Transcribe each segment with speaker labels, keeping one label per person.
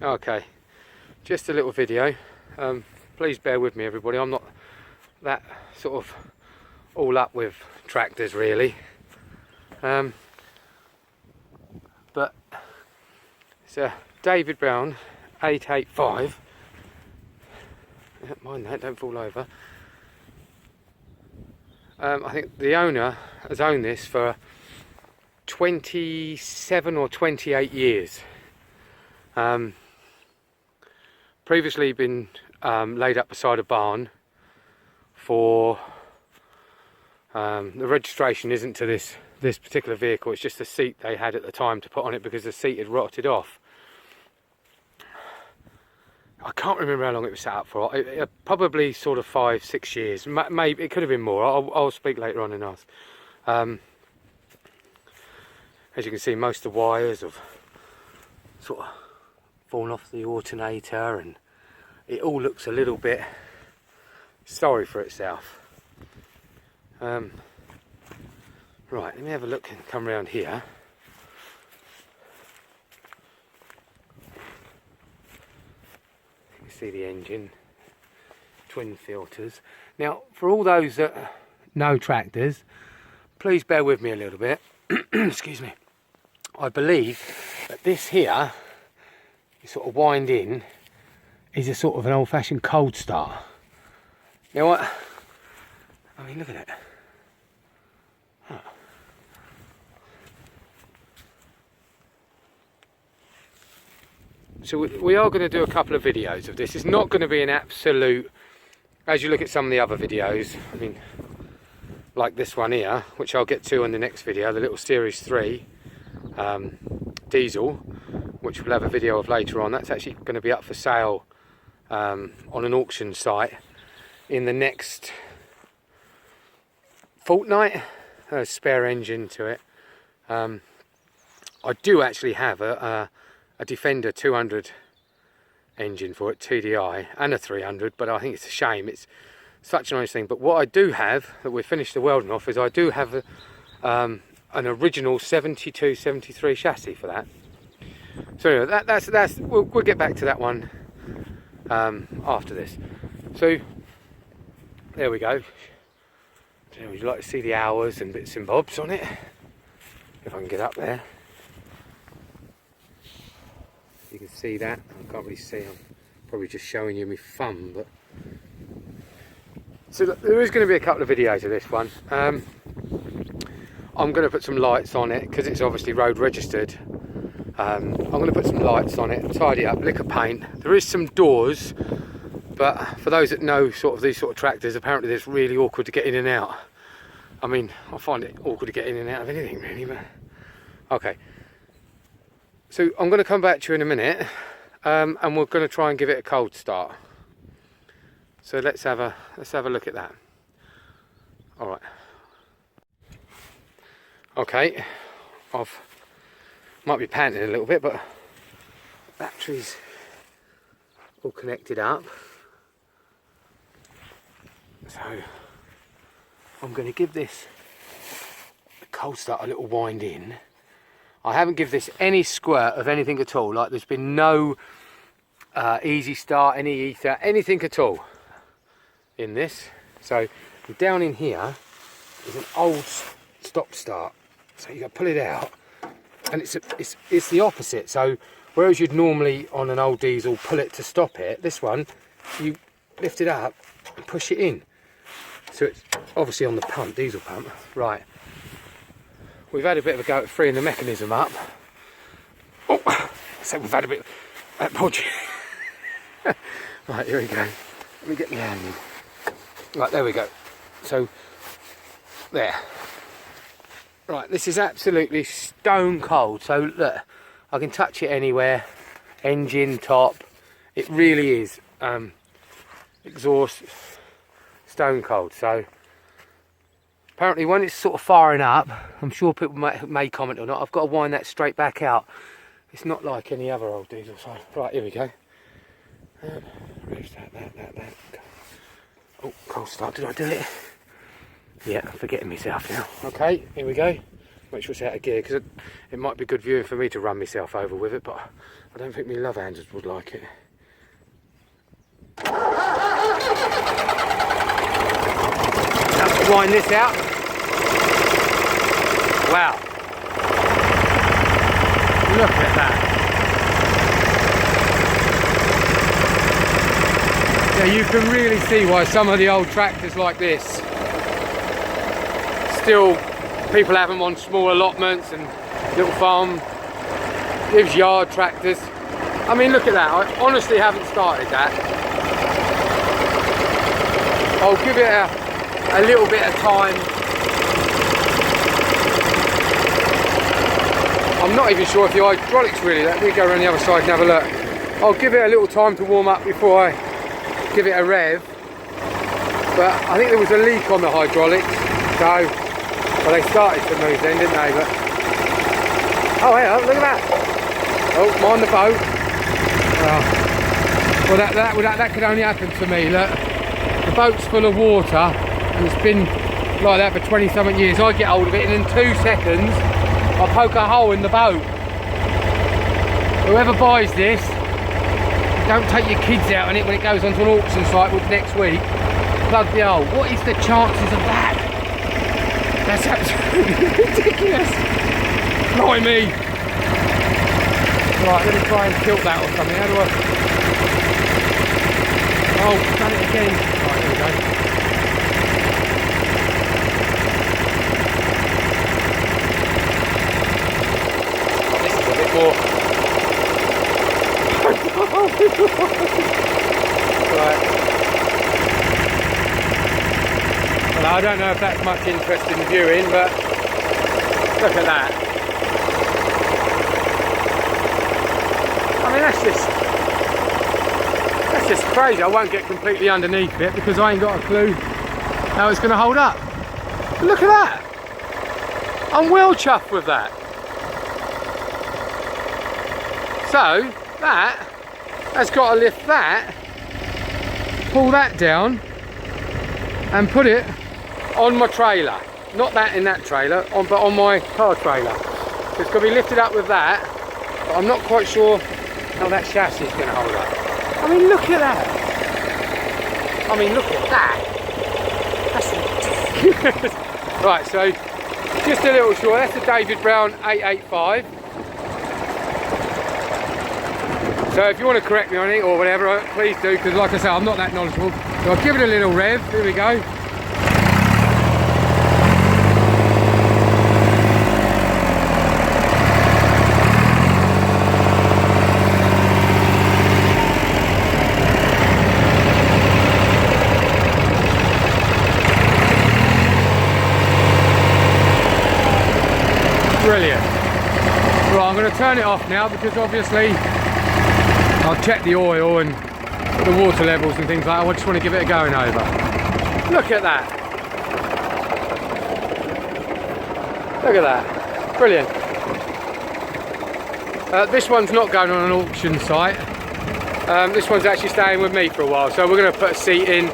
Speaker 1: Okay, just a little video. Please bear with me, everybody. I'm not that sort of all up with tractors, really. But it's a David Brown 885. Mind that, don't fall over. I think the owner has owned this for 27 or 28 years. Previously been laid up beside a barn for the registration isn't to this particular vehicle, it's just the seat they had at the time to put on it because the seat had rotted off. I can't remember how long it was set up for. Probably sort of 5-6 years. Maybe it could have been more. I'll speak later on and ask. As you can see, most of the wires have sort of fallen off the alternator, and it all looks a little bit sorry for itself. Right, let me have a look and come around here. See the engine, twin filters. Now, for all those that know tractors, please bear with me a little bit. Excuse me. I believe that this here, you sort of wind in, is a sort of an old-fashioned cold start. Now what? I mean, look at it. Huh. So we are going to do a couple of videos of this. It's not going to be an absolute, as you look at some of the other videos, I mean, like this one here, which I'll get to in the next video, the little Series 3 diesel, which we'll have a video of later on. That's actually going to be up for sale on an auction site in the next fortnight. A spare engine to it. I do actually have a Defender 200 engine for it, TDI, and a 300, but I think it's a shame. It's such a nice thing. But what I do have, that we've finished the welding off, is I do have an original 72, 73 chassis for that. So anyway, that's we'll get back to that one after this. So there we go. Would you like to see the hours and bits and bobs on it? If I can get up there. You can see that. I can't really see. I'm probably just showing you my thumb, but so look, there is going to be a couple of videos of this one. I'm going to put some lights on it because it's obviously road registered. I'm going to put some lights on it, tidy up, lick of paint. There is some doors, but for those that know sort of these sort of tractors, apparently it's really awkward to get in and out. I mean, I find it awkward to get in and out of anything really, but okay. So I'm going to come back to you in a minute, and we're going to try and give it a cold start. So let's have a look at that. All right. Okay, might be panting a little bit, but battery's all connected up. So I'm going to give this a cold start, a little wind in. I haven't given this any squirt of anything at all. Like there's been no easy start, any ether, anything at all in this. So down in here is an old stop start. So you got to pull it out, and it's the opposite. So whereas you'd normally on an old diesel pull it to stop it, this one you lift it up and push it in. So it's obviously on the pump, diesel pump, right. We've had a bit of a go at freeing the mechanism up. Oh, so we've had a bit of podgy. Right, here we go. Let me get my hand in. Right, there we go. So, there. Right, this is absolutely stone cold. So, look, I can touch it anywhere. Engine, top. It really is. Exhaust, stone cold. So, apparently when it's sort of firing up, I'm sure people may comment or not, I've got to wind that straight back out. It's not like any other old diesel. So, right, here we go. Where's that. Oh, cold start, did I do it? Yeah, I'm forgetting myself now. Okay, here we go. make sure it's out of gear, because it might be good viewing for me to run myself over with it, but I don't think my love handers would like it. Now, wind this out. Wow. Look at that. Yeah, you can really see why some of the old tractors like this, still people have them on small allotments and little farm, gives yard tractors. I mean, look at that. I honestly haven't started that. I'll give it a little bit of time. I'm not even sure if the hydraulics really, let me go around the other side and have a look. I'll give it a little time to warm up before I give it a rev. But I think there was a leak on the hydraulics, so, well, they started to move then, didn't they? But, oh yeah, look at that. Oh, mind the boat. Oh. Well, that could only happen to me. Look, the boat's full of water and it's been like that for 20 something years. I get hold of it and in 2 seconds I poke a hole in the boat. Whoever buys this, don't take your kids out on it when it goes onto an auction site next week. Plug the hole. What is the chances of that? That's absolutely ridiculous. Blimey. Right, let me try and tilt that or something. How do I? Oh, done it again. Right, here we go. This is a bit more. Right. Well, I don't know if that's much interest in viewing, but look at that. I mean, that's just crazy. I won't get completely underneath it because I ain't got a clue how it's going to hold up. But look at that. I'm well chuffed with that. So that has got to lift that, pull that down and put it on my trailer. Not that in that trailer, but on my car trailer. So it's going to be lifted up with that, but I'm not quite sure how that chassis is going to hold up. I mean, look at that. I mean, look at that. That's ridiculous. Right, so just a little short. That's the David Brown 885. So if you want to correct me on it or whatever, please do, because like I say, I'm not that knowledgeable. So I'll give it a little rev. Here we go. Brilliant. Right, I'm going to turn it off now because obviously I'll check the oil and the water levels and things like that. I just want to give it a going over. Look at that. Look at that. Brilliant. This one's not going on an auction site. This one's actually staying with me for a while. So we're going to put a seat in,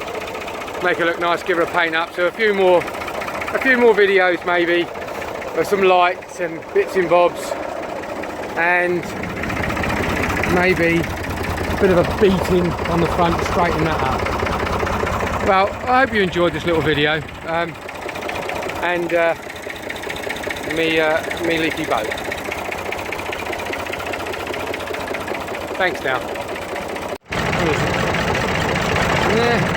Speaker 1: make it look nice, give it a paint up. So a few more videos maybe. Some lights and bits and bobs, and maybe a bit of a beating on the front to straighten that up. Well, I hope you enjoyed this little video, and me leaky boat. Thanks now. Yeah.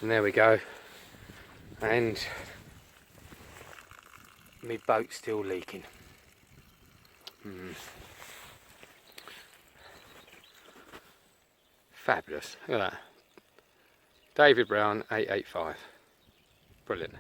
Speaker 1: And there we go, and my boat's still leaking. Fabulous, look at that. David Brown 885, brilliant.